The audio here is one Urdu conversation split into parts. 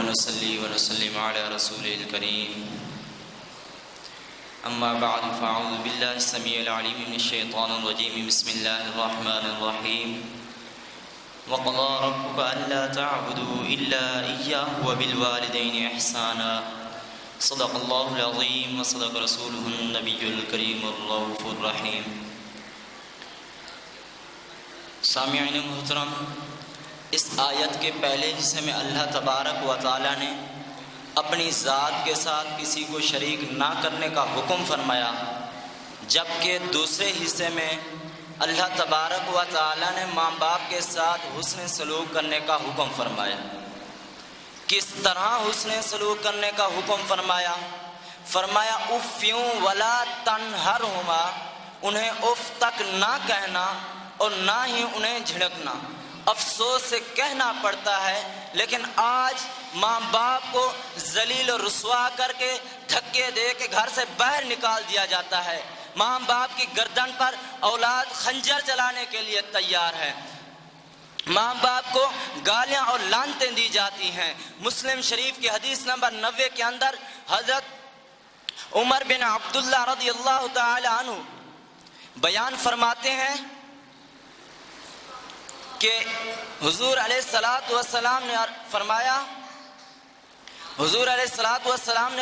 ونصلي ونسلم على رسوله الكريم أما بعد فأعوذ بالله السميع العليم من الشيطان الرجيم بسم الله الرحمن الرحيم وقضى ربك ألا تعبدوا إلا إياه وبالوالدين إحسانا صدق الله العظيم وصدق رسوله النبي الكريم الرؤوف الرحيم. سامعین محترم، اس آیت کے پہلے حصے میں اللہ تبارک و تعالی نے اپنی ذات کے ساتھ کسی کو شریک نہ کرنے کا حکم فرمایا، جبکہ دوسرے حصے میں اللہ تبارک و تعالی نے ماں باپ کے ساتھ حسن سلوک کرنے کا حکم فرمایا. کس طرح حسن سلوک کرنے کا حکم فرمایا؟ فرمایا افیوں ولا تنہرہما، انہیں اف تک نہ کہنا اور نہ ہی انہیں جھڑکنا. افسوس سے کہنا پڑتا ہے لیکن آج ماں باپ کو ذلیل و رسوا کر کے دھکے دے کے گھر سے باہر نکال دیا جاتا ہے. ماں باپ کی گردن پر اولاد خنجر چلانے کے لیے تیار ہے. ماں باپ کو گالیاں اور لعنتیں دی جاتی ہیں. مسلم شریف کی حدیث نمبر 90 کے اندر حضرت عمر بن عبداللہ رضی اللہ تعالی عنہ بیان فرماتے ہیں کہ حضور علیہ الصلاۃ نے فرمایا حضور علیہ السلام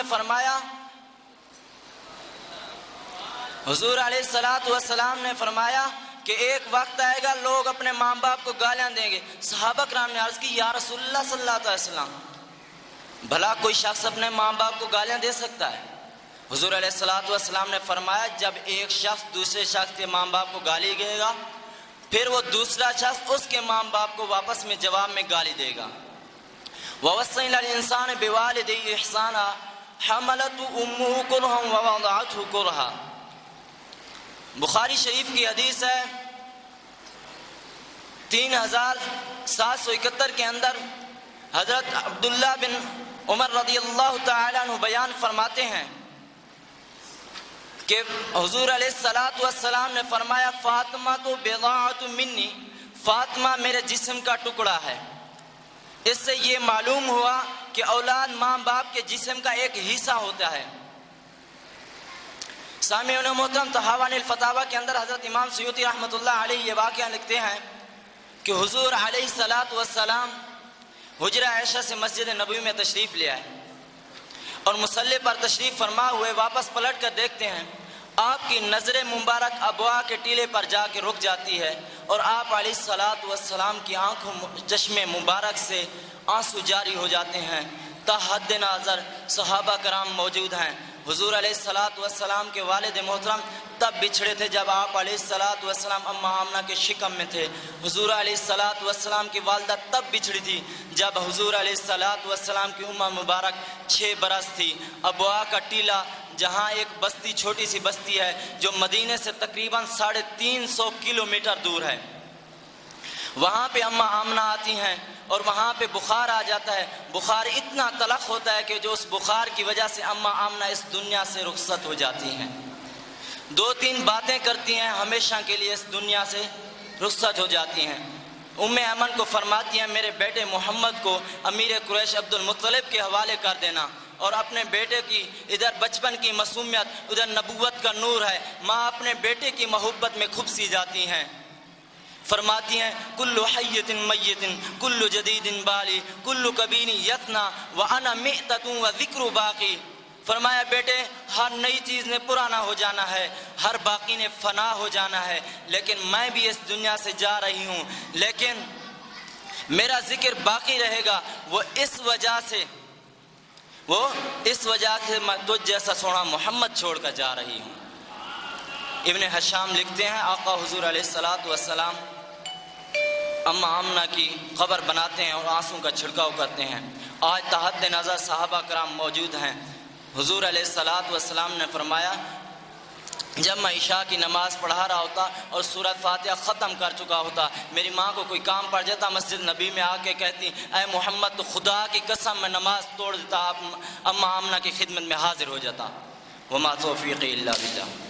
نے فرمایا کہ ایک وقت آئے گا لوگ اپنے ماں باپ کو گالیاں دیں گے. صحابہ کرام نے عرض کی یا رسول اللہ صلی اللہ علیہ وسلم، بھلا کوئی شخص اپنے ماں باپ کو گالیاں دے سکتا ہے؟ حضور علیہ السلام نے فرمایا جب ایک شخص دوسرے شخص کے ماں باپ کو گالی دے گا پھر وہ دوسرا شخص اس کے ماں باپ کو واپس میں جواب میں گالی دے گا. وَوَصَّيْنَا الْإِنسَانَ بِوَالِدَيْهِ إِحْسَانًا حَمَلَتْهُ أُمُّهُ كُرْهًا وَوَضَعَتْهُ كُرْهًا. بخاری شریف کی حدیث ہے 3771 کے اندر حضرت عبداللہ بن عمر رضی اللہ تعالیٰ عنہ بیان فرماتے ہیں کہ حضور علیہ السلام نے فرمایا فاطمہ تو بضاعت منی، فاطمہ میرے جسم کا ٹکڑا ہے. اس سے یہ معلوم ہوا کہ اولاد ماں باپ کے جسم کا ایک حصہ ہوتا ہے. سامعین محترم، تحاون الفتاوی کے اندر حضرت امام سیوطی رحمۃ اللہ علیہ یہ واقعہ لکھتے ہیں کہ حضور علیہ السلام حجرہ عائشہ سے مسجد نبوی میں تشریف لے آئے اور مصلی پر تشریف فرما ہوئے واپس پلٹ کر دیکھتے ہیں آپ کی نظر مبارک ابوا کے ٹیلے پر جا کے رک جاتی ہے اور آپ علیہ السلام کی آنکھوں چشمے مبارک سے آنسو جاری ہو جاتے ہیں. تا حد نظر صحابہ کرام موجود ہیں. حضور علیہ السلام کے والد محترم تب بچھڑے تھے جب آپ علیہ السلام اماں آمنہ کے شکم میں تھے. حضور علیہ السلام کی والدہ تب بچھڑی تھی جب حضور علیہ السلام کی عمر مبارک 6 برس تھی. ابوا کا ٹیلہ جہاں ایک بستی چھوٹی سی بستی ہے جو مدینے سے تقریباً 350 کلومیٹر دور ہے، وہاں پہ اماں آمنہ آتی ہیں اور وہاں پہ بخار آ جاتا ہے. بخار اتنا تلخ ہوتا ہے کہ جو اس بخار کی وجہ سے اماں آمنہ اس دنیا سے رخصت ہو جاتی ہیں. 2-3 باتیں کرتی ہیں، ہمیشہ کے لیے اس دنیا سے رخصت ہو جاتی ہیں. ایمن کو فرماتی ہیں میرے بیٹے محمد کو امیر قریش عبد المطلب کے حوالے کر دینا، اور اپنے بیٹے کی ادھر بچپن کی معصومیت ادھر نبوت کا نور ہے. ماں اپنے بیٹے کی محبت میں کھپ سی جاتی ہیں. فرماتی ہیں کل حیت میت کل جدید بالی کل کبین یتنا وانا مئتۃ وذکر باقی. فرمایا بیٹے ہر نئی چیز نے پرانا ہو جانا ہے، ہر باقی نے فنا ہو جانا ہے، لیکن میں بھی اس دنیا سے جا رہی ہوں لیکن میرا ذکر باقی رہے گا. وہ اس وجہ سے میں تجھ جیسا سونا محمد چھوڑ کر جا رہی ہوں. ابن حشام لکھتے ہیں آقا حضور علیہ السلام اماں آمنہ کی قبر بناتے ہیں اور آنسوں کا چھڑکاؤ کرتے ہیں. آج تحت نظر صحابہ کرام موجود ہیں. حضور علیہ السلام نے فرمایا جب میں عشاء کی نماز پڑھا رہا ہوتا اور سورۃ فاتحہ ختم کر چکا ہوتا، میری ماں کو کوئی کام پڑ جاتا، مسجد نبی میں آ کے کہتی اے محمد تو خدا کی قسم میں نماز توڑ دیتا، اماں آمنہ کی خدمت میں حاضر ہو جاتا. وما توفیقی الا باللہ.